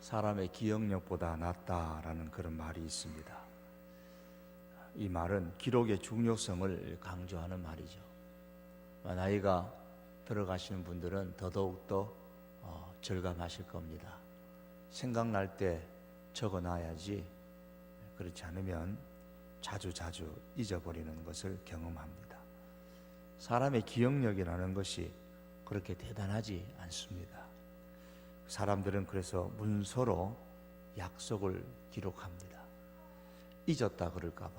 사람의 기억력보다 낫다라는 그런 말이 있습니다. 이 말은 기록의 중요성을 강조하는 말이죠. 나이가 들어가시는 분들은 더더욱더 절감하실 겁니다. 생각날 때 적어놔야지, 그렇지 않으면 자주자주 잊어버리는 것을 경험합니다. 사람의 기억력이라는 것이 그렇게 대단하지 않습니다. 사람들은 그래서 문서로 약속을 기록합니다. 잊었다 그럴까봐,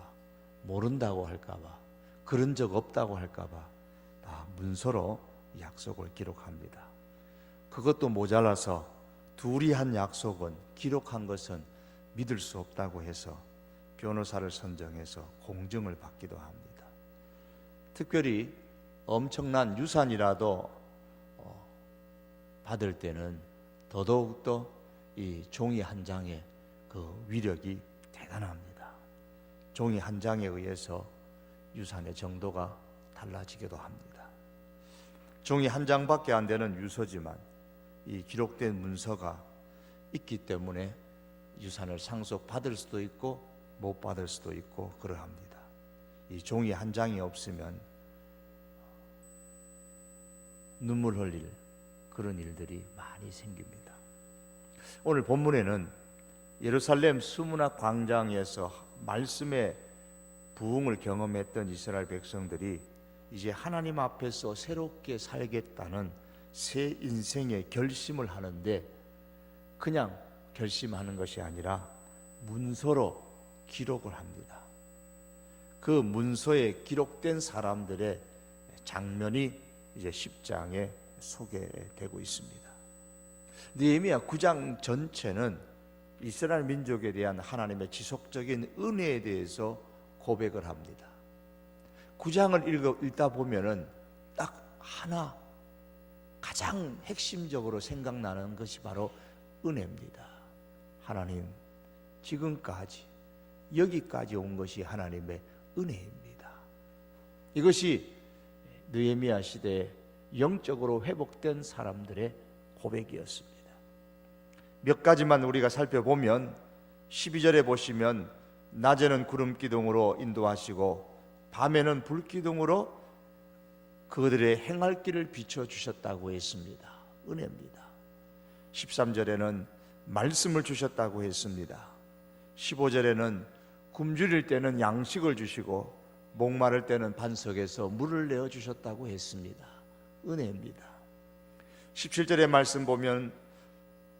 모른다고 할까봐, 그런 적 없다고 할까봐 다 문서로 약속을 기록합니다. 그것도 모자라서 둘이 한 약속은, 기록한 것은 믿을 수 없다고 해서 변호사를 선정해서 공증을 받기도 합니다. 특별히 엄청난 유산이라도 받을 때는 더더욱더 이 종이 한 장의 그 위력이 대단합니다. 종이 한 장에 의해서 유산의 정도가 달라지기도 합니다. 종이 한 장밖에 안 되는 유서지만 이 기록된 문서가 있기 때문에 유산을 상속받을 수도 있고 못 받을 수도 있고 그러합니다. 이 종이 한 장이 없으면 눈물 흘릴 그런 일들이 많이 생깁니다. 오늘 본문에는 예루살렘 수문학 광장에서 말씀의 부흥을 경험했던 이스라엘 백성들이 이제 하나님 앞에서 새롭게 살겠다는 새 인생의 결심을 하는데, 그냥 결심하는 것이 아니라 문서로 기록을 합니다. 그 문서에 기록된 사람들의 장면이 이제 10장에 소개되고 있습니다. 느헤미야 9장 전체는 이스라엘 민족에 대한 하나님의 지속적인 은혜에 대해서 고백을 합니다. 9장을 읽다 보면은 딱 하나 가장 핵심적으로 생각나는 것이 바로 은혜입니다. 하나님, 지금까지 여기까지 온 것이 하나님의 은혜입니다. 이것이 느헤미야 시대에 영적으로 회복된 사람들의 고백이었습니다. 몇 가지만 우리가 살펴보면 12절에 보시면 낮에는 구름 기둥으로 인도하시고 밤에는 불 기둥으로 그들의 행할 길을 비춰주셨다고 했습니다. 은혜입니다. 13절에는 말씀을 주셨다고 했습니다. 15절에는 굶주릴 때는 양식을 주시고 목마를 때는 반석에서 물을 내어주셨다고 했습니다. 은혜입니다. 17절의 말씀 보면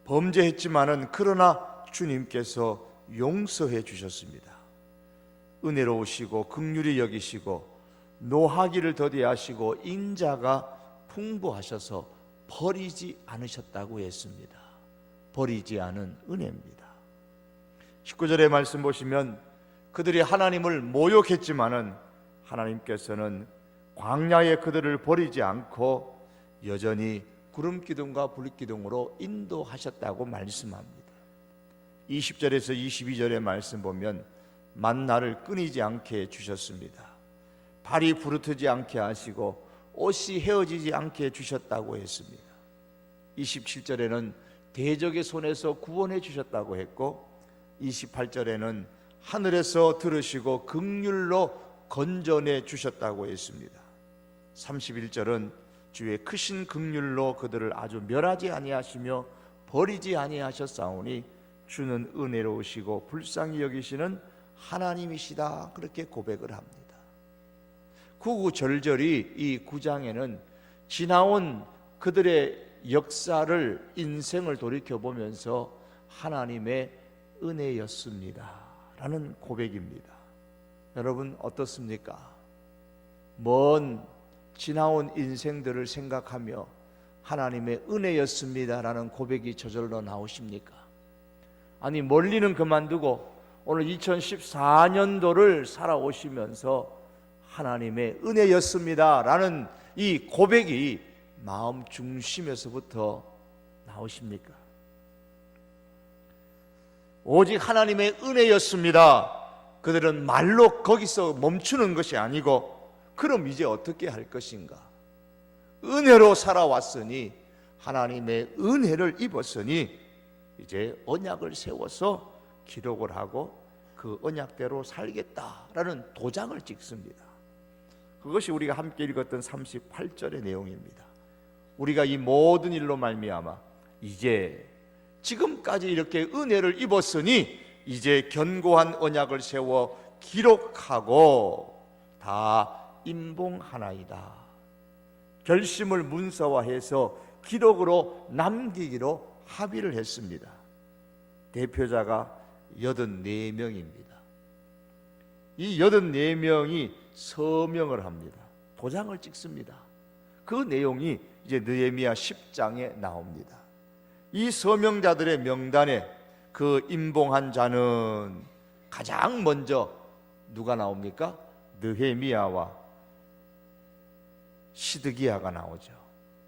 범죄했지만은 그러나 주님께서 용서해 주셨습니다. 은혜로우시고 긍휼히 여기시고 노하기를 더디하시고 인자가 풍부하셔서 버리지 않으셨다고 했습니다. 버리지 않은 은혜입니다. 19절의 말씀 보시면 그들이 하나님을 모욕했지만은 하나님께서는 광야에 그들을 버리지 않고 여전히 구름 기둥과 불 기둥으로 인도하셨다고 말씀합니다. 20절에서 22절의 말씀 보면 만나를 끊이지 않게 주셨습니다. 발이 부르트지 않게 하시고 옷이 헤어지지 않게 주셨다고 했습니다. 27절에는 대적의 손에서 구원해 주셨다고 했고 28절에는 하늘에서 들으시고 긍휼로 건져내 주셨다고 했습니다. 31절은 주의 크신 긍휼로 그들을 아주 멸하지 아니하시며 버리지 아니하셨사오니 주는 은혜로우시고 불쌍히 여기시는 하나님이시다, 그렇게 고백을 합니다. 구구절절이 이 9장에는 지나온 그들의 역사를, 인생을 돌이켜보면서 하나님의 은혜였습니다 라는 고백입니다. 여러분 어떻습니까? 먼 지나온 인생들을 생각하며 하나님의 은혜였습니다 라는 고백이 저절로 나오십니까? 아니, 멀리는 그만두고 오늘 2014년도를 살아오시면서 하나님의 은혜였습니다 라는 이 고백이 마음 중심에서부터 나오십니까? 오직 하나님의 은혜였습니다. 그들은 말로 거기서 멈추는 것이 아니고, 그럼 이제 어떻게 할 것인가? 은혜로 살아왔으니, 하나님의 은혜를 입었으니 이제 언약을 세워서 기록을 하고 그 언약대로 살겠다라는 도장을 찍습니다. 그것이 우리가 함께 읽었던 38절의 내용입니다. 우리가 이 모든 일로 말미암아 이제 지금까지 이렇게 은혜를 입었으니 이제 견고한 언약을 세워 기록하고 다 임봉하나이다. 결심을 문서화해서 기록으로 남기기로 합의를 했습니다. 대표자가 84명입니다. 이 84명이 서명을 합니다. 도장을 찍습니다. 그 내용이 이제 느헤미야 10장에 나옵니다. 이 서명자들의 명단에 그 임봉한 자는 가장 먼저 누가 나옵니까? 느헤미야와 시드기야가 나오죠.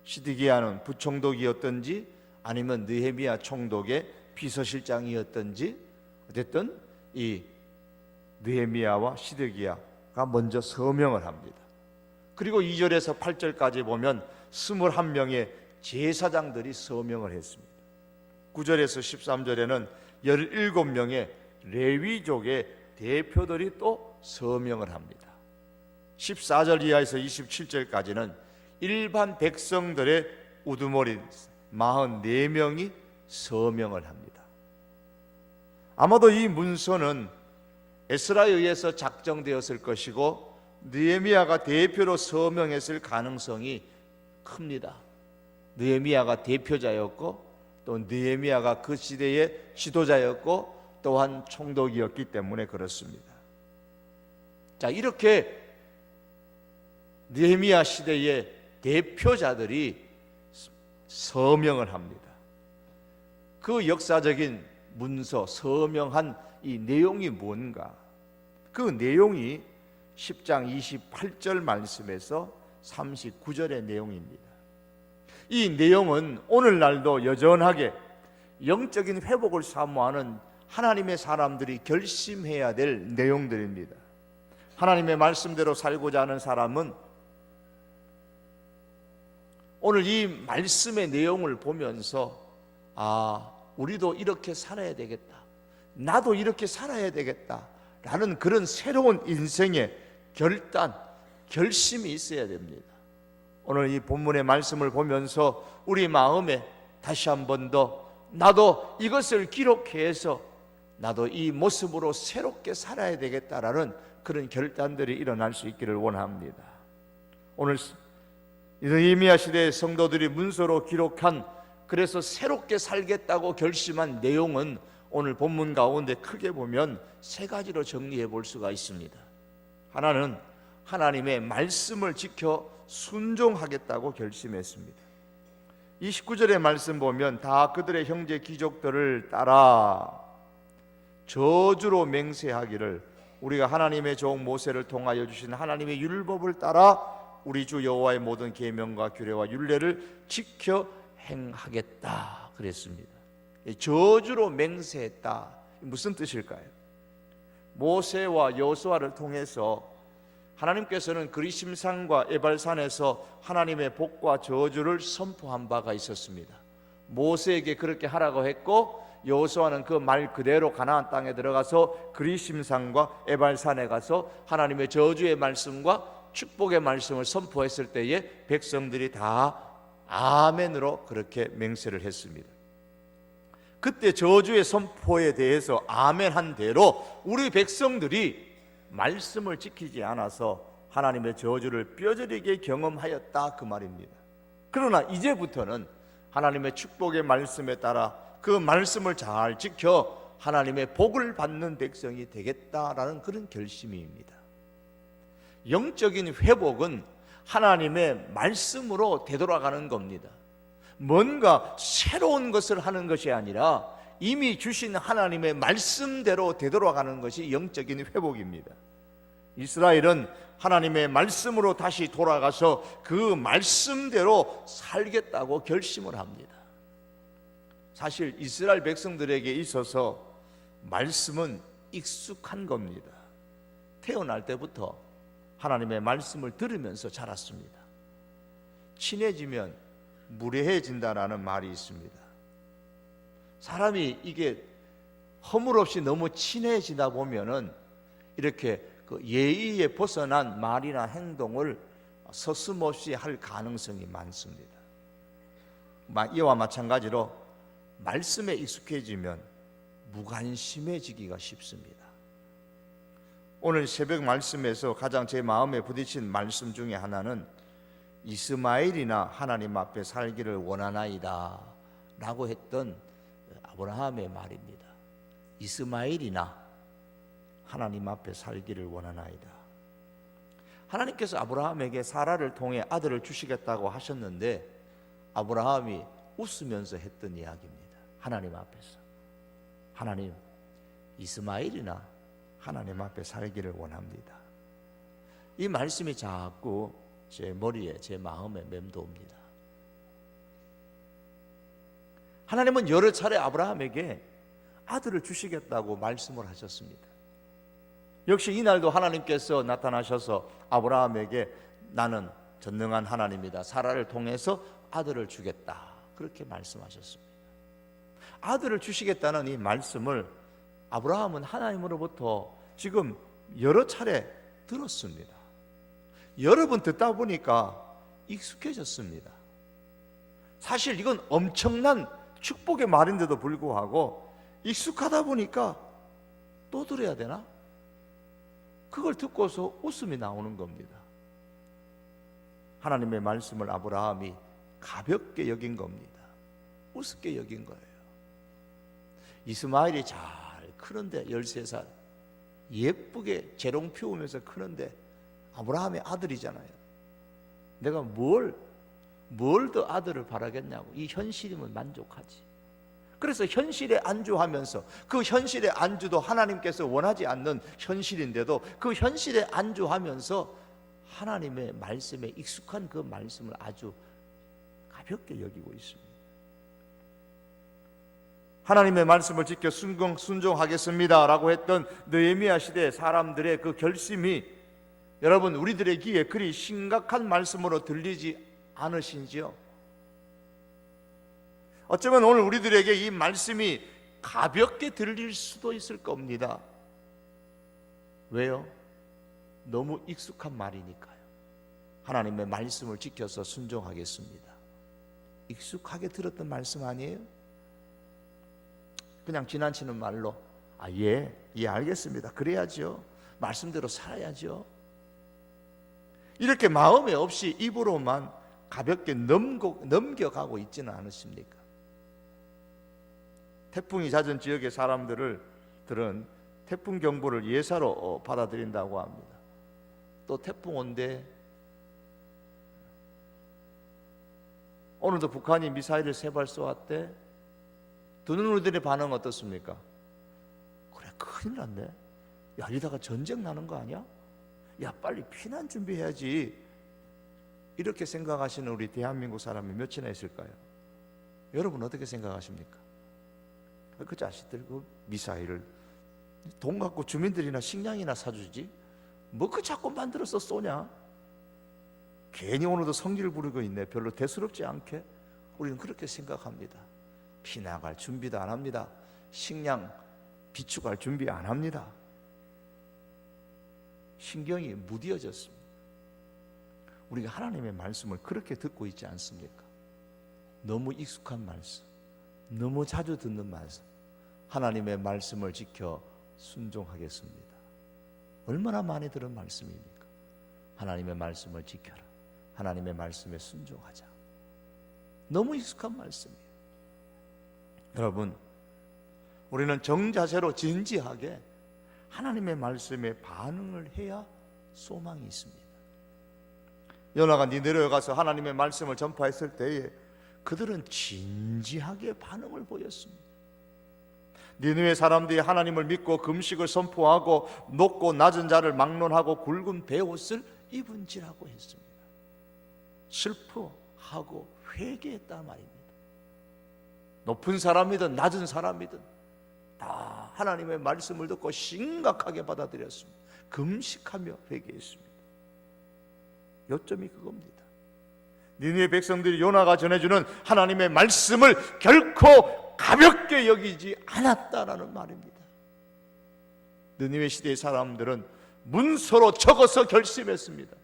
시드기야는 부총독이었던지 아니면 느헤미야 총독의 비서실장이었던지 어쨌든 이 느헤미야와 시드기야가 먼저 서명을 합니다. 그리고 2절에서 8절까지 보면 21명의 제사장들이 서명을 했습니다. 9절에서 13절에는 17명의 레위족의 대표들이 또 서명을 합니다. 14절 이하에서 27절까지는 일반 백성들의 우두머리 44명이 서명을 합니다. 아마도 이 문서는 에스라에 의해서 작정되었을 것이고 느헤미야가 대표로 서명했을 가능성이 큽니다. 느헤미야가 대표자였고 또 느헤미야가 그 시대의 지도자였고 또한 총독이었기 때문에 그렇습니다. 자, 이렇게 느헤미야 시대의 대표자들이 서명을 합니다. 그 역사적인 문서 서명한 이 내용이 뭔가? 그 내용이 10장 28절 말씀에서 39절의 내용입니다. 이 내용은 오늘날도 여전하게 영적인 회복을 사모하는 하나님의 사람들이 결심해야 될 내용들입니다. 하나님의 말씀대로 살고자 하는 사람은 오늘 이 말씀의 내용을 보면서 우리도 이렇게 살아야 되겠다, 나도 이렇게 살아야 되겠다 라는 그런 새로운 인생의 결단, 결심이 있어야 됩니다. 오늘 이 본문의 말씀을 보면서 우리 마음에 다시 한 번 더 나도 이것을 기록해서 나도 이 모습으로 새롭게 살아야 되겠다라는 그런 결단들이 일어날 수 있기를 원합니다. 오늘 느헤미야 시대의 성도들이 문서로 기록한, 그래서 새롭게 살겠다고 결심한 내용은 오늘 본문 가운데 크게 보면 세 가지로 정리해 볼 수가 있습니다. 하나는 하나님의 말씀을 지켜 순종하겠다고 결심했습니다. 29절의 말씀 보면 다 그들의 형제 귀족들을 따라 저주로 맹세하기를, 우리가 하나님의 종 모세를 통하여 주신 하나님의 율법을 따라 우리 주 여호와의 모든 계명과 규례와 율례를 지켜 행하겠다 그랬습니다. 저주로 맹세했다, 무슨 뜻일까요? 모세와 여호수아를 통해서 하나님께서는 그리심산과 에발산에서 하나님의 복과 저주를 선포한 바가 있었습니다. 모세에게 그렇게 하라고 했고 여호수아는 그 말 그대로 가나안 땅에 들어가서 그리심산과 에발산에 가서 하나님의 저주의 말씀과 축복의 말씀을 선포했을 때에 백성들이 다 아멘으로 그렇게 맹세를 했습니다. 그때 저주의 선포에 대해서 아멘한 대로 우리 백성들이 말씀을 지키지 않아서 하나님의 저주를 뼈저리게 경험하였다 그 말입니다. 그러나 이제부터는 하나님의 축복의 말씀에 따라 그 말씀을 잘 지켜 하나님의 복을 받는 백성이 되겠다라는 그런 결심입니다. 영적인 회복은 하나님의 말씀으로 되돌아가는 겁니다. 뭔가 새로운 것을 하는 것이 아니라 이미 주신 하나님의 말씀대로 되돌아가는 것이 영적인 회복입니다. 이스라엘은 하나님의 말씀으로 다시 돌아가서 그 말씀대로 살겠다고 결심을 합니다. 사실 이스라엘 백성들에게 있어서 말씀은 익숙한 겁니다. 태어날 때부터 하나님의 말씀을 들으면서 자랐습니다. 친해지면 무례해진다라는 말이 있습니다. 사람이 이게 허물없이 너무 친해지다 보면은 이렇게 그 예의에 벗어난 말이나 행동을 서슴없이 할 가능성이 많습니다. 이와 마찬가지로 말씀에 익숙해지면 무관심해지기가 쉽습니다. 오늘 새벽 말씀에서 가장 제 마음에 부딪힌 말씀 중에 하나는 이스마엘이나 하나님 앞에 살기를 원하나이다 라고 했던 아브라함의 말입니다. 이스마엘이나 하나님 앞에 살기를 원하나이다. 하나님께서 아브라함에게 사라를 통해 아들을 주시겠다고 하셨는데 아브라함이 웃으면서 했던 이야기입니다. 하나님 앞에서, 하나님, 이스마엘이나 하나님 앞에 살기를 원합니다. 이 말씀이 자꾸 제 머리에, 제 마음에 맴도옵니다. 하나님은 여러 차례 아브라함에게 아들을 주시겠다고 말씀을 하셨습니다. 역시 이날도 하나님께서 나타나셔서 아브라함에게 나는 전능한 하나님이다, 사라를 통해서 아들을 주겠다, 그렇게 말씀하셨습니다. 아들을 주시겠다는 이 말씀을 아브라함은 하나님으로부터 지금 여러 차례 들었습니다. 여러 번 듣다 보니까 익숙해졌습니다. 사실 이건 엄청난 축복의 말인데도 불구하고 익숙하다 보니까 또 들어야 되나? 그걸 듣고서 웃음이 나오는 겁니다. 하나님의 말씀을 아브라함이 가볍게 여긴 겁니다. 우습게 여긴 거예요. 이스마엘이 잘 크는데 13살 예쁘게 재롱 피우면서 크는데 아브라함의 아들이잖아요. 내가 뭘 더 아들을 바라겠냐고. 이 현실이면 만족하지. 그래서 현실에 안주하면서 그 현실의 안주도 하나님께서 원하지 않는 현실인데도 그 현실에 안주하면서 하나님의 말씀에 익숙한 그 말씀을 아주 가볍게 여기고 있습니다. 하나님의 말씀을 지켜 순종하겠습니다 라고 했던 느헤미야 시대 사람들의 그 결심이 여러분 우리들의 귀에 그리 심각한 말씀으로 들리지 않으신지요? 어쩌면 오늘 우리들에게 이 말씀이 가볍게 들릴 수도 있을 겁니다. 왜요? 너무 익숙한 말이니까요. 하나님의 말씀을 지켜서 순종하겠습니다. 익숙하게 들었던 말씀 아니에요? 그냥 지나치는 말로 예 알겠습니다, 그래야죠, 말씀대로 살아야죠, 이렇게 마음에 없이 입으로만 가볍게 넘겨가고 있지는 않으십니까? 태풍이 잦은 지역의 사람들은 태풍 경보를 예사로 받아들인다고 합니다. 또 태풍 온대. 오늘도 북한이 미사일을 3발 쏘았대. 듣는 우리들의 반응 어떻습니까? 그래, 큰일 났네. 야, 이러다가 전쟁 나는 거 아니야? 야, 빨리 피난 준비해야지. 이렇게 생각하시는 우리 대한민국 사람이 몇이나 있을까요? 여러분 어떻게 생각하십니까? 그 자식들 그 미사일을 돈 갖고 주민들이나 식량이나 사주지 뭐 그 자꾸 만들어서 쏘냐? 괜히 오늘도 성기를 부르고 있네. 별로 대수롭지 않게 우리는 그렇게 생각합니다. 피 나갈 준비도 안 합니다. 식량 비축할 준비 안 합니다. 신경이 무뎌졌습니다. 우리가 하나님의 말씀을 그렇게 듣고 있지 않습니까? 너무 익숙한 말씀, 너무 자주 듣는 말씀, 하나님의 말씀을 지켜 순종하겠습니다. 얼마나 많이 들은 말씀입니까? 하나님의 말씀을 지켜라, 하나님의 말씀에 순종하자. 너무 익숙한 말씀이에요. 여러분, 우리는 정자세로 진지하게 하나님의 말씀에 반응을 해야 소망이 있습니다. 요나가 니느웨에 가서 하나님의 말씀을 전파했을 때에 그들은 진지하게 반응을 보였습니다. 니느웨 사람들이 하나님을 믿고 금식을 선포하고 높고 낮은 자를 막론하고 굵은 베옷을 입은지라고 했습니다. 슬퍼하고 회개했단 말입니다. 높은 사람이든 낮은 사람이든 다 하나님의 말씀을 듣고 심각하게 받아들였습니다. 금식하며 회개했습니다. 요점이 그겁니다. 니느웨 백성들이 요나가 전해주는 하나님의 말씀을 결코 가볍게 여기지 않았다라는 말입니다. 느니웨 시대의 사람들은 문서로 적어서 결심했습니다.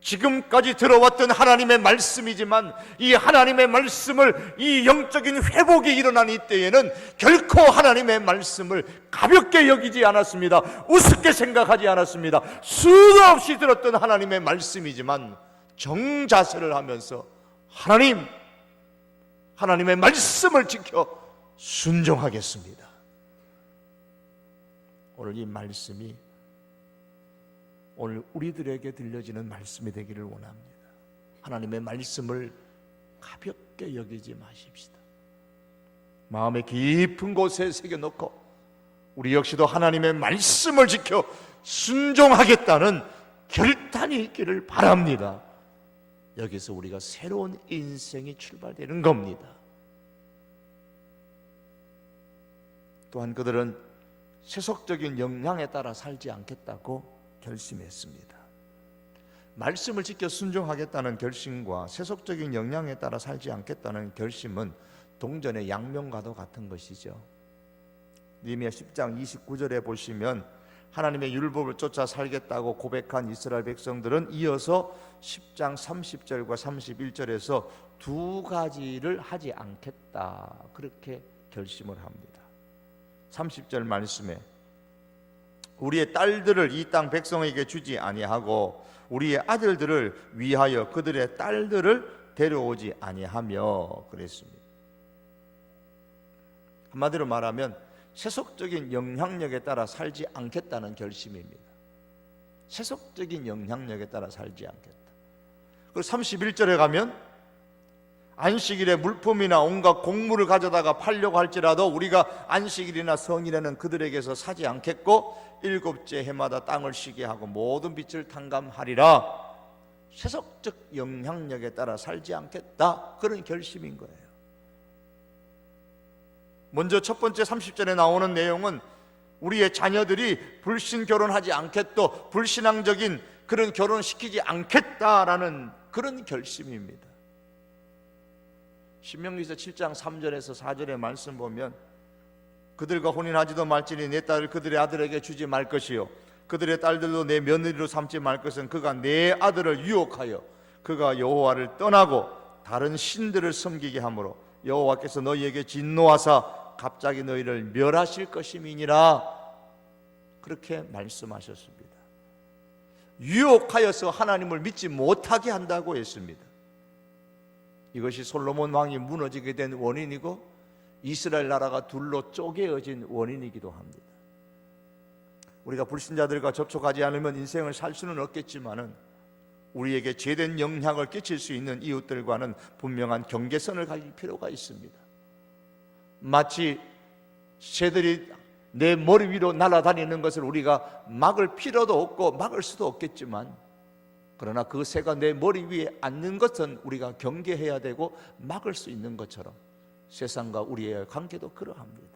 지금까지 들어왔던 하나님의 말씀이지만 이 하나님의 말씀을, 이 영적인 회복이 일어난 이때에는 결코 하나님의 말씀을 가볍게 여기지 않았습니다. 우습게 생각하지 않았습니다. 수도 없이 들었던 하나님의 말씀이지만 정자세를 하면서 하나님의 말씀을 지켜 순종하겠습니다. 오늘 이 말씀이 오늘 우리들에게 들려지는 말씀이 되기를 원합니다. 하나님의 말씀을 가볍게 여기지 마십시다. 마음의 깊은 곳에 새겨놓고 우리 역시도 하나님의 말씀을 지켜 순종하겠다는 결단이 있기를 바랍니다. 여기서 우리가 새로운 인생이 출발되는 겁니다. 또한 그들은 세속적인 영향에 따라 살지 않겠다고 결심했습니다. 말씀을 지켜 순종하겠다는 결심과 세속적인 영향에 따라 살지 않겠다는 결심은 동전의 양면과도 같은 것이죠. 느헤미야 10장 29절에 보시면 하나님의 율법을 쫓아 살겠다고 고백한 이스라엘 백성들은 이어서 10장 30절과 31절에서 두 가지를 하지 않겠다 그렇게 결심을 합니다. 30절 말씀에 우리의 딸들을 이 땅 백성에게 주지 아니하고 우리의 아들들을 위하여 그들의 딸들을 데려오지 아니하며 그랬습니다. 한마디로 말하면 세속적인 영향력에 따라 살지 않겠다는 결심입니다. 세속적인 영향력에 따라 살지 않겠다. 그리고 31절에 가면 안식일에 물품이나 온갖 곡물을 가져다가 팔려고 할지라도 우리가 안식일이나 성일에는 그들에게서 사지 않겠고 일곱째 해마다 땅을 쉬게 하고 모든 빛을 탕감하리라. 세속적 영향력에 따라 살지 않겠다 그런 결심인 거예요. 먼저 첫 번째 30절에 나오는 내용은 우리의 자녀들이 불신 결혼하지 않겠고 불신앙적인 그런 결혼시키지 않겠다라는 그런 결심입니다. 신명기서 7장 3절에서 4절의 말씀 보면 그들과 혼인하지도 말지니 내 딸을 그들의 아들에게 주지 말 것이요 그들의 딸들도 내 며느리로 삼지 말 것은 그가 내 아들을 유혹하여 그가 여호와를 떠나고 다른 신들을 섬기게 하므로 여호와께서 너희에게 진노하사 갑자기 너희를 멸하실 것임이니라 그렇게 말씀하셨습니다. 유혹하여서 하나님을 믿지 못하게 한다고 했습니다. 이것이 솔로몬 왕이 무너지게 된 원인이고 이스라엘 나라가 둘로 쪼개어진 원인이기도 합니다. 우리가 불신자들과 접촉하지 않으면 인생을 살 수는 없겠지만은 우리에게 제된 영향을 끼칠 수 있는 이웃들과는 분명한 경계선을 가질 필요가 있습니다. 마치 새들이 내 머리 위로 날아다니는 것을 우리가 막을 필요도 없고 막을 수도 없겠지만 그러나 그 새가 내 머리 위에 앉는 것은 우리가 경계해야 되고 막을 수 있는 것처럼 세상과 우리의 관계도 그러합니다.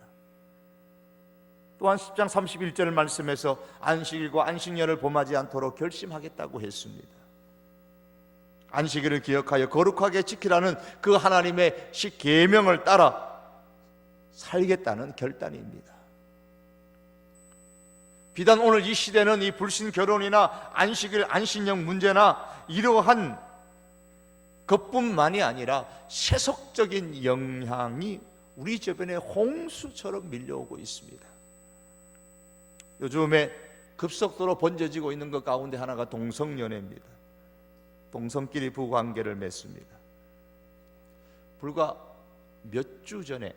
또한 10장 31절 말씀에서 안식일과 안식년을 범하지 않도록 결심하겠다고 했습니다. 안식일을 기억하여 거룩하게 지키라는 그 하나님의 십계명을 따라 살겠다는 결단입니다. 비단 오늘 이 시대는 이 불신 결혼이나 안식일, 안식년 문제나 이러한 것뿐만이 아니라 세속적인 영향이 우리 주변에 홍수처럼 밀려오고 있습니다. 요즘에 급속도로 번져지고 있는 것 가운데 하나가 동성연애입니다. 동성끼리 부관계를 맺습니다. 불과 몇 주 전에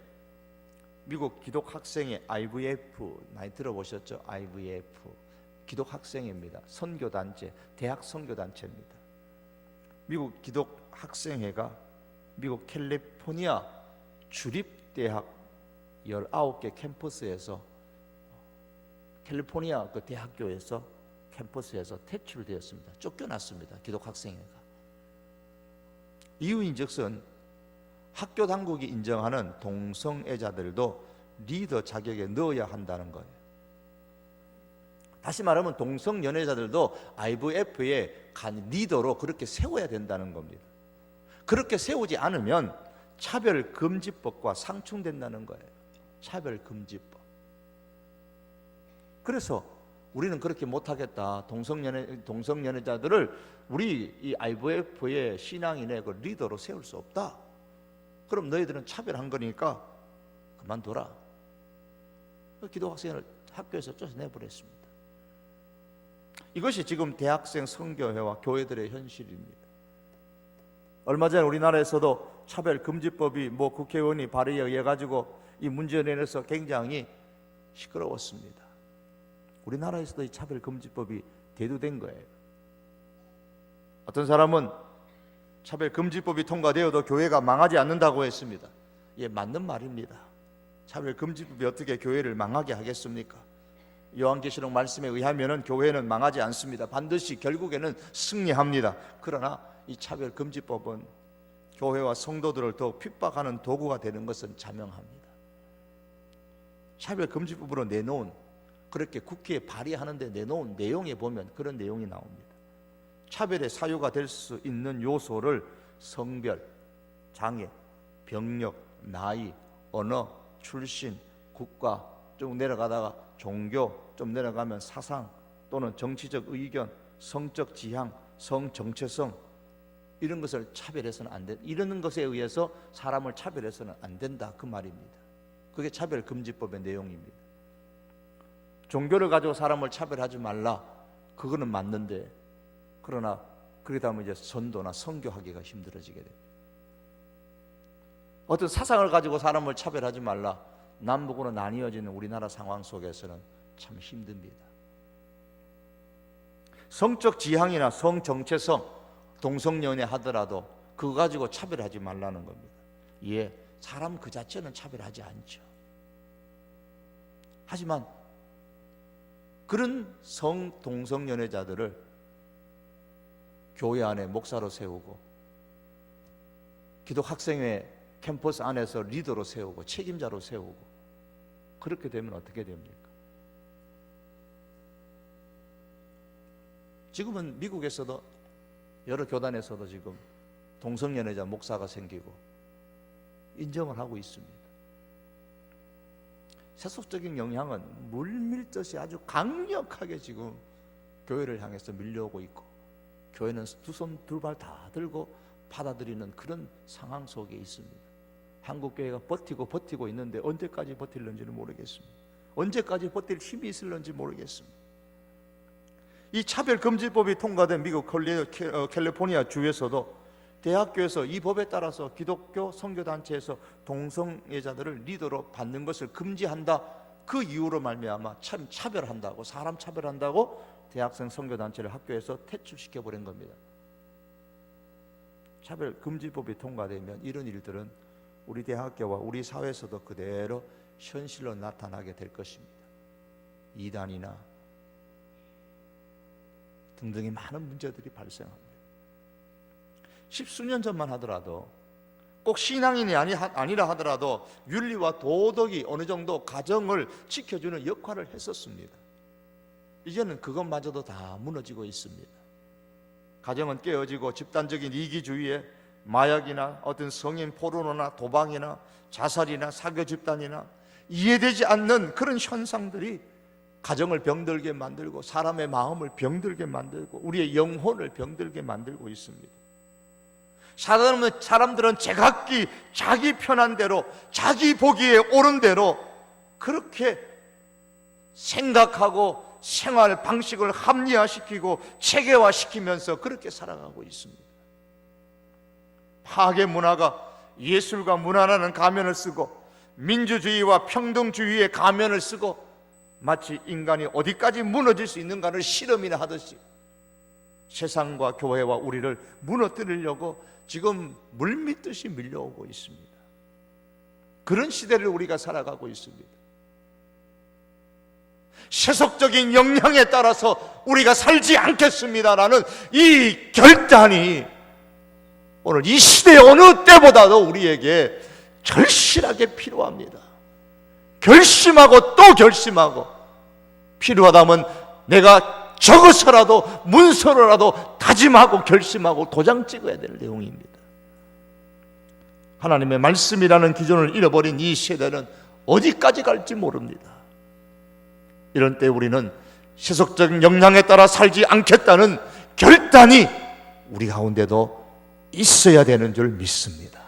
미국 기독 학생의 IVF 많이 들어보셨죠? IVF 기독 학생회입니다. 선교단체, 대학 선교단체입니다. 미국 기독 학생회가 미국 캘리포니아 주립대학 19개 캠퍼스에서 캘리포니아 그 대학교에서 캠퍼스에서 퇴출되었습니다. 쫓겨났습니다. 기독 학생회가. 이유인즉슨 학교 당국이 인정하는 동성애자들도 리더 자격에 넣어야 한다는 거예요. 다시 말하면 동성연애자들도 IVF의 간 리더로 그렇게 세워야 된다는 겁니다. 그렇게 세우지 않으면 차별금지법과 상충된다는 거예요. 차별금지법. 그래서 우리는 그렇게 못하겠다. 동성연애자들을 우리 이 IVF의 신앙인의 그 리더로 세울 수 없다. 그럼 너희들은 차별한 거니까 그만둬라. 기독 학생을 학교에서 쫓아내버렸습니다. 이것이 지금 대학생 선교회와 교회들의 현실입니다. 얼마 전에 우리나라에서도 차별금지법이 국회의원이 발의에 의해 가지고 이 문제에 대해서 굉장히 시끄러웠습니다. 우리나라에서도 이 차별금지법이 대두된 거예요. 어떤 사람은 차별금지법이 통과되어도 교회가 망하지 않는다고 했습니다. 예, 맞는 말입니다. 차별금지법이 어떻게 교회를 망하게 하겠습니까? 요한계시록 말씀에 의하면 교회는 망하지 않습니다. 반드시 결국에는 승리합니다. 그러나 이 차별금지법은 교회와 성도들을 더욱 핍박하는 도구가 되는 것은 자명합니다. 차별금지법으로 내놓은, 그렇게 국회에 발의하는데 내놓은 내용에 보면 그런 내용이 나옵니다. 차별의 사유가 될 수 있는 요소를 성별, 장애, 병력, 나이, 언어, 출신, 국가, 쭉 내려가다가 종교, 좀 내려가면 사상 또는 정치적 의견, 성적 지향, 성정체성, 이런 것을 차별해서는 안 된다. 이런 것에 의해서 사람을 차별해서는 안 된다, 그 말입니다. 그게 차별금지법의 내용입니다. 종교를 가지고 사람을 차별하지 말라, 그거는 맞는데, 그러나 그러다 보면 이제 전도나 선교하기가 힘들어지게 됩니다. 어떤 사상을 가지고 사람을 차별하지 말라, 남북으로 나뉘어지는 우리나라 상황 속에서는 참 힘듭니다. 성적 지향이나 성정체성, 동성연애 하더라도 그거 가지고 차별하지 말라는 겁니다. 예, 사람 그 자체는 차별하지 않죠. 하지만 그런 동성연애자들을 교회 안에 목사로 세우고 기독 학생회 캠퍼스 안에서 리더로 세우고 책임자로 세우고, 그렇게 되면 어떻게 됩니까? 지금은 미국에서도 여러 교단에서도 지금 동성연애자 목사가 생기고 인정을 하고 있습니다. 세속적인 영향은 물밀듯이 아주 강력하게 지금 교회를 향해서 밀려오고 있고, 교회는 두 손 두 발 다 들고 받아들이는 그런 상황 속에 있습니다. 한국교회가 버티고 있는데 언제까지 버틸는지는 모르겠습니다. 언제까지 버틸 힘이 있을는지 모르겠습니다. 이 차별금지법이 통과된 미국 캘리포니아 주에서도 대학교에서 이 법에 따라서 기독교 선교단체에서 동성애자들을 리더로 받는 것을 금지한다, 그 이유로 말미암아 참 차별한다고, 사람 차별한다고 대학생 선교단체를 학교에서 퇴출시켜버린 겁니다. 차별금지법이 통과되면 이런 일들은 우리 대학교와 우리 사회에서도 그대로 현실로 나타나게 될 것입니다. 이단이나 등등의 많은 문제들이 발생합니다. 십수년 전만 하더라도, 꼭 신앙인이 아니라 하더라도 윤리와 도덕이 어느 정도 가정을 지켜주는 역할을 했었습니다. 이제는 그것마저도 다 무너지고 있습니다. 가정은 깨어지고 집단적인 이기주의에 마약이나 어떤 성인 포르노나 도박이나 자살이나 사교 집단이나 이해되지 않는 그런 현상들이 가정을 병들게 만들고 사람의 마음을 병들게 만들고 우리의 영혼을 병들게 만들고 있습니다. 사람들은 제각기 자기 편한 대로, 자기 보기에 옳은 대로 그렇게 생각하고 생활 방식을 합리화시키고 체계화시키면서 그렇게 살아가고 있습니다. 파괴 문화가 예술과 문화라는 가면을 쓰고 민주주의와 평등주의의 가면을 쓰고 마치 인간이 어디까지 무너질 수 있는가를 실험이나 하듯이 세상과 교회와 우리를 무너뜨리려고 지금 물밀듯이 밀려오고 있습니다. 그런 시대를 우리가 살아가고 있습니다. 세속적인 영향에 따라서 우리가 살지 않겠습니다라는 이 결단이 오늘 이 시대 어느 때보다도 우리에게 절실하게 필요합니다. 결심하고 또 결심하고, 필요하다면 내가 적어서라도 문서로라도 다짐하고 결심하고 도장 찍어야 될 내용입니다. 하나님의 말씀이라는 기준을 잃어버린 이 세대는 어디까지 갈지 모릅니다. 이런 때 우리는 세속적인 역량에 따라 살지 않겠다는 결단이 우리 가운데도 있어야 되는 줄 믿습니다.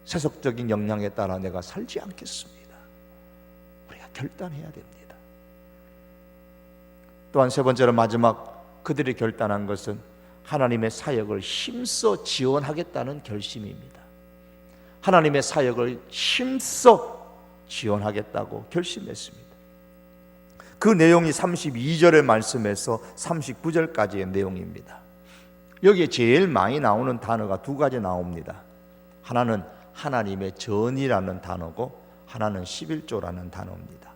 세속적인 역량에 따라 내가 살지 않겠습니다. 우리가 결단해야 됩니다. 또한 세 번째로 마지막 그들이 결단한 것은 하나님의 사역을 힘써 지원하겠다는 결심입니다. 하나님의 사역을 힘써 지원하겠다고 결심했습니다. 그 내용이 32절의 말씀에서 39절까지의 내용입니다. 여기에 제일 많이 나오는 단어가 두 가지 나옵니다. 하나는 하나님의 전이라는 단어고 하나는 11조라는 단어입니다.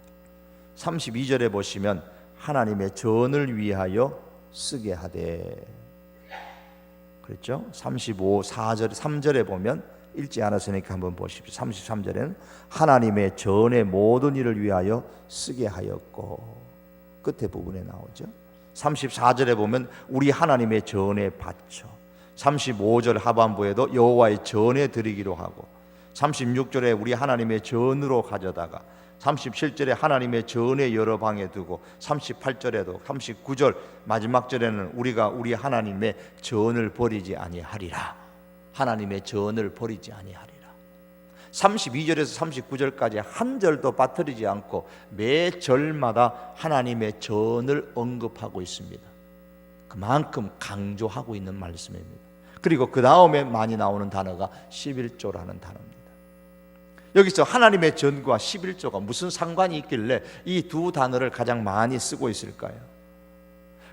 32절에 보시면 하나님의 전을 위하여 쓰게 하되, 그렇죠? 4절 3절에 보면 읽지 않았으니까 한번 보십시오. 33절에는 하나님의 전의 모든 일을 위하여 쓰게 하였고, 끝에 부분에 나오죠. 34절에 보면 우리 하나님의 전에 바쳐, 35절 하반부에도 여호와의 전에 드리기로 하고, 36절에 우리 하나님의 전으로 가져다가, 37절에 하나님의 전에 여러 방에 두고, 38절에도 39절 마지막 절에는 우리가 우리 하나님의 전을 버리지 아니하리라. 하나님의 전을 버리지 아니하리라. 32절에서 39절까지 한 절도 빠뜨리지 않고 매 절마다 하나님의 전을 언급하고 있습니다. 그만큼 강조하고 있는 말씀입니다. 그리고 그 다음에 많이 나오는 단어가 11조라는 단어입니다. 여기서 하나님의 전과 11조가 무슨 상관이 있길래 이 두 단어를 가장 많이 쓰고 있을까요?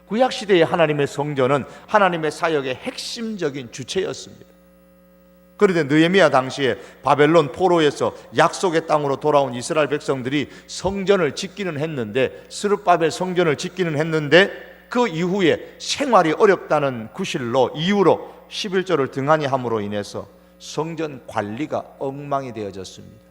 구약시대의 하나님의 성전은 하나님의 사역의 핵심적인 주체였습니다. 그런데 느헤미야 당시에 바벨론 포로에서 약속의 땅으로 돌아온 이스라엘 백성들이 성전을 짓기는 했는데, 스룹바벨 성전을 짓기는 했는데 그 이후에 생활이 어렵다는 구실로 이유로 11조를 등한히 함으로 인해서 성전 관리가 엉망이 되어졌습니다.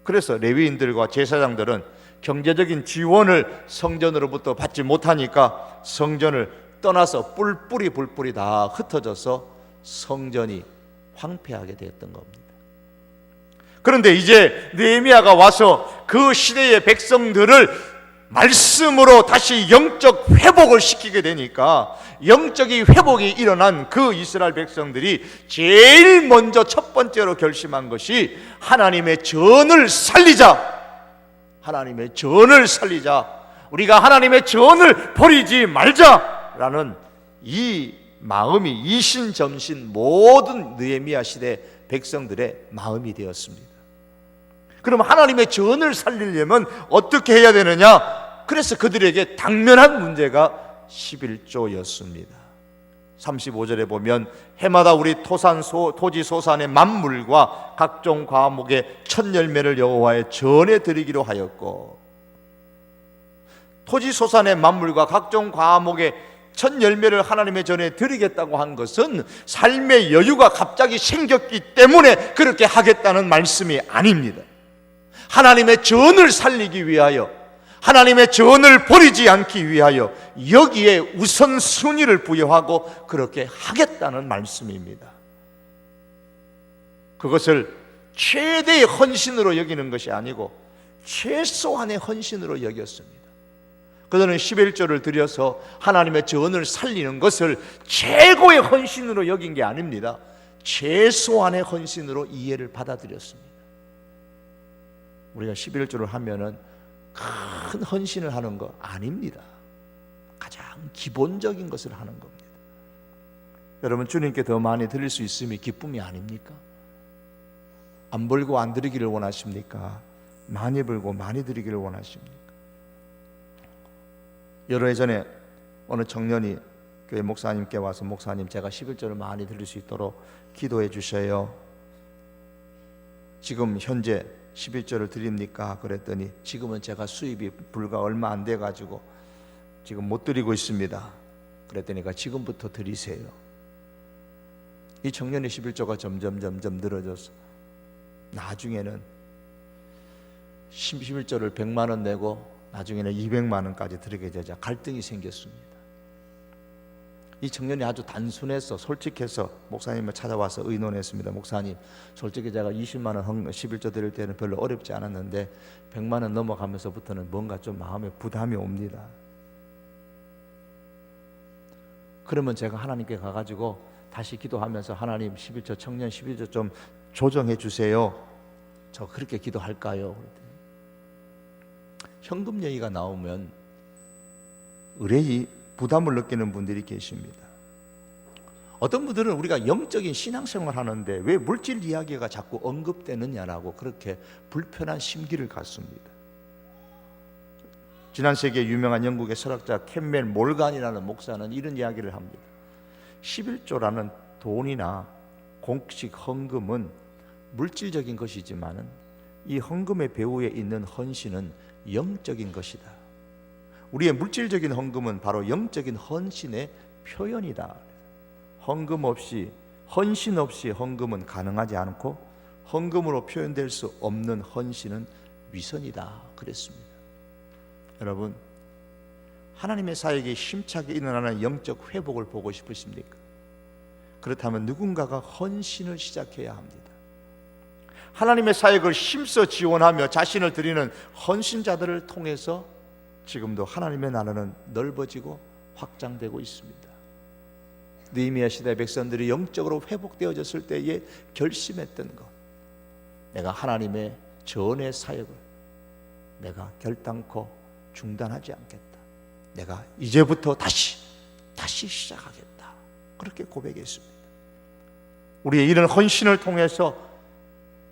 그래서 레위인들과 제사장들은 경제적인 지원을 성전으로부터 받지 못하니까 성전을 떠나서 뿔뿔이 불뿔이 다 흩어져서 성전이 황폐하게 되었던 겁니다. 그런데 이제 느헤미야가 와서 그 시대의 백성들을 말씀으로 다시 영적 회복을 시키게 되니까, 영적인 회복이 일어난 그 이스라엘 백성들이 제일 먼저 첫 번째로 결심한 것이 하나님의 전을 살리자. 하나님의 전을 살리자. 우리가 하나님의 전을 버리지 말자라는 이 마음이 이신점신 모든 느헤미야 시대 백성들의 마음이 되었습니다. 그럼 하나님의 전을 살리려면 어떻게 해야 되느냐? 그래서 그들에게 당면한 문제가 11조였습니다. 35절에 보면 해마다 우리 토지 소산의 만물과 각종 과목의 첫 열매를 여호와의 전에 드리기로 하였고, 토지 소산의 만물과 각종 과목의 첫 열매를 하나님의 전에 드리겠다고 한 것은 삶의 여유가 갑자기 생겼기 때문에 그렇게 하겠다는 말씀이 아닙니다. 하나님의 전을 살리기 위하여, 하나님의 전을 버리지 않기 위하여 여기에 우선순위를 부여하고 그렇게 하겠다는 말씀입니다. 그것을 최대의 헌신으로 여기는 것이 아니고 최소한의 헌신으로 여겼습니다. 그들은 11조를 들여서 하나님의 전을 살리는 것을 최고의 헌신으로 여긴 게 아닙니다. 최소한의 헌신으로 이해를 받아들였습니다. 우리가 11조를 하면은 큰 헌신을 하는 거 아닙니다. 가장 기본적인 것을 하는 겁니다. 여러분, 주님께 더 많이 드릴 수 있음이 기쁨이 아닙니까? 안 벌고 안 드리기를 원하십니까? 많이 벌고 많이 드리기를 원하십니까? 여러 해 전에 어느 청년이 교회 목사님께 와서, 목사님, 제가 11조를 많이 드릴 수 있도록 기도해 주셔요. 지금 현재 11조를 드립니까? 그랬더니 지금은 제가 수입이 불과 얼마 안 돼가지고 지금 못 드리고 있습니다. 그랬더니 지금부터 드리세요. 이 청년의 11조가 점점 늘어져서 나중에는 11조를 100만 원 내고 나중에는 200만 원까지 드리게 되자 갈등이 생겼습니다. 이 청년이 아주 단순해서 솔직해서 목사님을 찾아와서 의논했습니다. 목사님, 솔직히 제가 20만 원 11조 드릴 때는 별로 어렵지 않았는데 100만 원 넘어가면서부터는 뭔가 좀 마음에 부담이 옵니다. 그러면 제가 하나님께 가가지고 다시 기도하면서 하나님 11조 청년 11조 좀 조정해 주세요. 저 그렇게 기도할까요? 현금 얘기가 나오면 의뢰이 부담을 느끼는 분들이 계십니다. 어떤 분들은 우리가 영적인 신앙생활 하는데 왜 물질 이야기가 자꾸 언급되느냐라고 그렇게 불편한 심기를 갖습니다. 지난 세기에 유명한 영국의 철학자 캠멜 몰간이라는 목사는 이런 이야기를 합니다. 11조라는 돈이나 공식 헌금은 물질적인 것이지만 이 헌금의 배후에 있는 헌신은 영적인 것이다. 우리의 물질적인 헌금은 바로 영적인 헌신의 표현이다. 헌금 없이, 헌신 없이 헌금은 가능하지 않고 헌금으로 표현될 수 없는 헌신은 위선이다 그랬습니다. 여러분, 하나님의 사역에 힘차게 일어나는 영적 회복을 보고 싶으십니까? 그렇다면 누군가가 헌신을 시작해야 합니다. 하나님의 사역을 힘써 지원하며 자신을 드리는 헌신자들을 통해서 지금도 하나님의 나라는 넓어지고 확장되고 있습니다. 느헤미야 시대 백성들이 영적으로 회복되어졌을 때에 결심했던 것, 내가 하나님의 전의 사역을 내가 결단코 중단하지 않겠다. 내가 이제부터 다시 시작하겠다. 그렇게 고백했습니다. 우리의 이런 헌신을 통해서,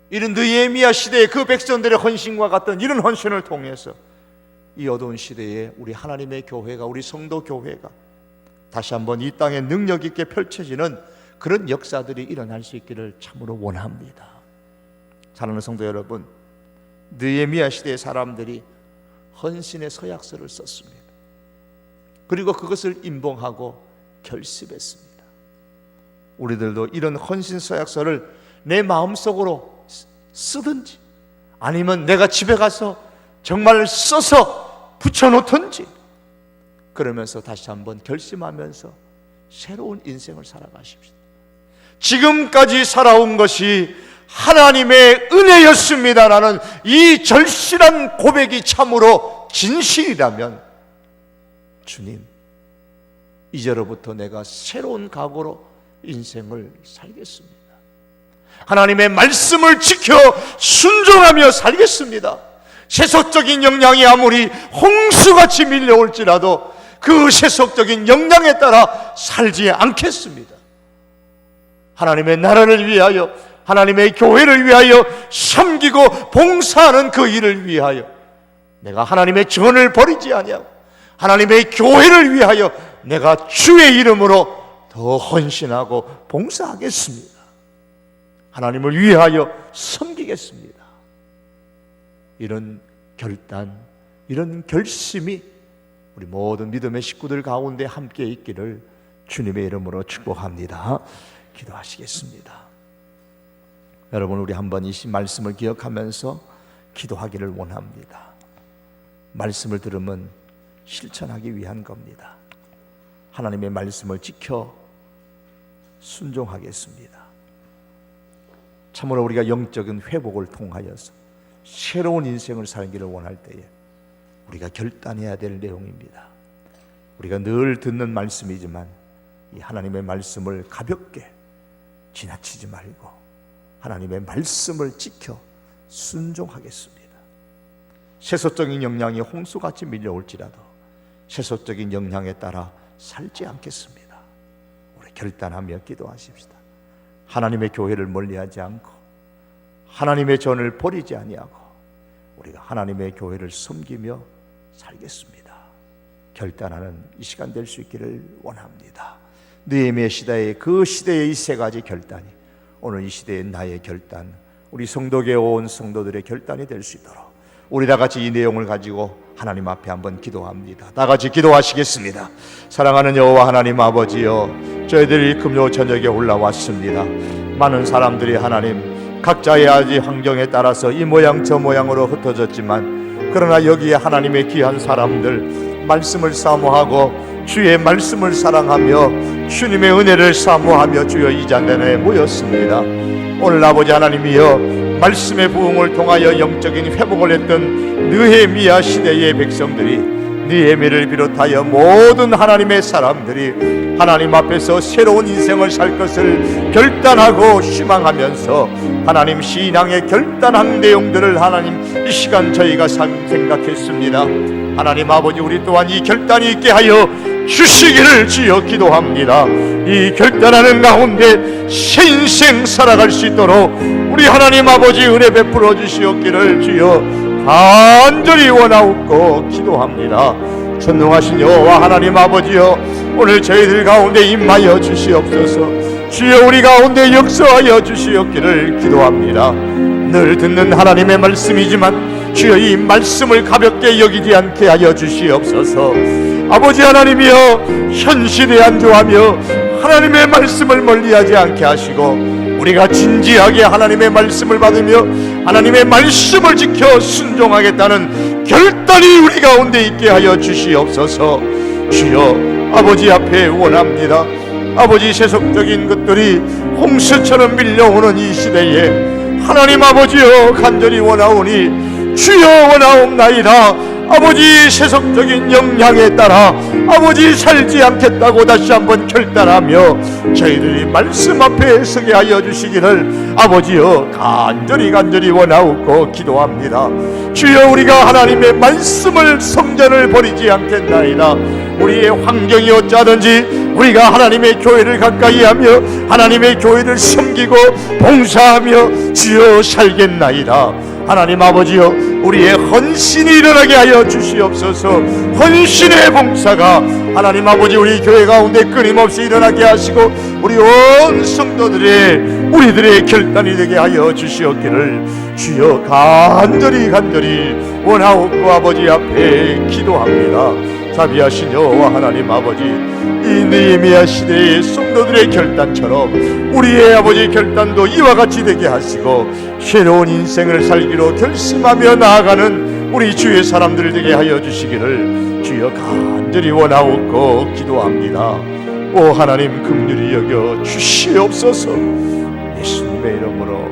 이런 느헤미야 시대의 그 백성들의 헌신과 같은 이런 헌신을 통해서 이 어두운 시대에 우리 하나님의 교회가, 우리 성도 교회가 다시 한번 이 땅에 능력 있게 펼쳐지는 그런 역사들이 일어날 수 있기를 참으로 원합니다. 사랑하는 성도 여러분, 느헤미야 시대의 사람들이 헌신의 서약서를 썼습니다. 그리고 그것을 임봉하고 결습했습니다. 우리들도 이런 헌신 서약서를 내 마음속으로 쓰든지 아니면 내가 집에 가서 정말 써서 붙여놓든지, 그러면서 다시 한번 결심하면서 새로운 인생을 살아가십시다. 지금까지 살아온 것이 하나님의 은혜였습니다라는 이 절실한 고백이 참으로 진실이라면, 주님, 이제로부터 내가 새로운 각오로 인생을 살겠습니다. 하나님의 말씀을 지켜 순종하며 살겠습니다. 세속적인 영향이 아무리 홍수같이 밀려올지라도 그 세속적인 영향에 따라 살지 않겠습니다. 하나님의 나라를 위하여, 하나님의 교회를 위하여 섬기고 봉사하는 그 일을 위하여 내가 하나님의 전을 버리지 아니하고 하나님의 교회를 위하여 내가 주의 이름으로 더 헌신하고 봉사하겠습니다. 하나님을 위하여 섬기겠습니다. 이런 결단, 이런 결심이 우리 모든 믿음의 식구들 가운데 함께 있기를 주님의 이름으로 축복합니다. 기도하시겠습니다. 여러분, 우리 한번 이 말씀을 기억하면서 기도하기를 원합니다. 말씀을 들으면 실천하기 위한 겁니다. 하나님의 말씀을 지켜 순종하겠습니다. 참으로 우리가 영적인 회복을 통하여서 새로운 인생을 살기를 원할 때에 우리가 결단해야 될 내용입니다. 우리가 늘 듣는 말씀이지만 이 하나님의 말씀을 가볍게 지나치지 말고 하나님의 말씀을 지켜 순종하겠습니다. 세속적인 영향이 홍수같이 밀려올지라도 세속적인 영향에 따라 살지 않겠습니다. 우리 결단하며 기도하십시다. 하나님의 교회를 멀리하지 않고 하나님의 전을 버리지 아니하고 우리가 하나님의 교회를 섬기며 살겠습니다. 결단하는 이 시간 될 수 있기를 원합니다. 느헤미야 시대의 그 시대의 이 세 가지 결단이 오늘 이 시대의 나의 결단, 우리 성도교회 온 성도들의 결단이 될 수 있도록 우리 다 같이 이 내용을 가지고 하나님 앞에 한번 기도합니다. 다 같이 기도하시겠습니다. 사랑하는 여호와 하나님 아버지여, 저희들이 금요 저녁에 올라왔습니다. 많은 사람들이 하나님 각자의 아지 환경에 따라서 이 모양 저 모양으로 흩어졌지만, 그러나 여기에 하나님의 귀한 사람들, 말씀을 사모하고 주의 말씀을 사랑하며 주님의 은혜를 사모하며 주여 이 자리에 모였습니다. 오늘 아버지 하나님이여, 말씀의 부흥을 통하여 영적인 회복을 했던 느헤미야 시대의 백성들이, 느헤미를 비롯하여 모든 하나님의 사람들이 하나님 앞에서 새로운 인생을 살 것을 결단하고 희망하면서 하나님 신앙의 결단한 내용들을 하나님 이 시간 저희가 생각했습니다. 하나님 아버지, 우리 또한 이 결단이 있게 하여 주시기를 주여 기도합니다. 이 결단하는 가운데 새 인생 살아갈 수 있도록 우리 하나님 아버지 은혜 베풀어 주시옵기를 주여 간절히 원하옵고 기도합니다. 전능하신 여호와 하나님 아버지여, 오늘 저희들 가운데 임하여 주시옵소서. 주여 우리 가운데 역사하여 주시옵기를 기도합니다. 늘 듣는 하나님의 말씀이지만 주여 이 말씀을 가볍게 여기지 않게 하여 주시옵소서. 아버지 하나님이여, 현실에 안주하며 하나님의 말씀을 멀리하지 않게 하시고 우리가 진지하게 하나님의 말씀을 받으며 하나님의 말씀을 지켜 순종하겠다는 결단이 우리 가운데 있게 하여 주시옵소서. 주여 아버지 앞에 원합니다. 아버지, 세속적인 것들이 홍수처럼 밀려오는 이 시대에 하나님 아버지여 간절히 원하오니 주여 원하옵나이다. 아버지, 세속적인 영향에 따라 아버지 살지 않겠다고 다시 한번 결단하며 저희들이 말씀 앞에 서게 하여 주시기를 아버지여 간절히 원하옵고 기도합니다. 주여 우리가 하나님의 말씀을 성전을 버리지 않겠나이다. 우리의 환경이 어찌하든지 우리가 하나님의 교회를 가까이 하며 하나님의 교회를 섬기고 봉사하며 주여 살겠나이다. 하나님 아버지여, 우리의 헌신이 일어나게 하여 주시옵소서. 헌신의 봉사가 하나님 아버지 우리 교회 가운데 끊임없이 일어나게 하시고 우리 온 성도들의 우리들의 결단이 되게 하여 주시옵기를 주여 간절히 원하옵고 아버지 앞에 기도합니다. 자비하신 여호와 하나님 아버지, 이 느헤미야 시대의 성도들의 결단처럼 우리의 아버지 결단도 이와 같이 되게 하시고 새로운 인생을 살기로 결심하며 나아가는 우리 주의 사람들 되게 하여 주시기를 주여 간절히 원하옵고 기도합니다. 오 하나님, 긍휼히 여겨 주시옵소서. 예수님의 이름으로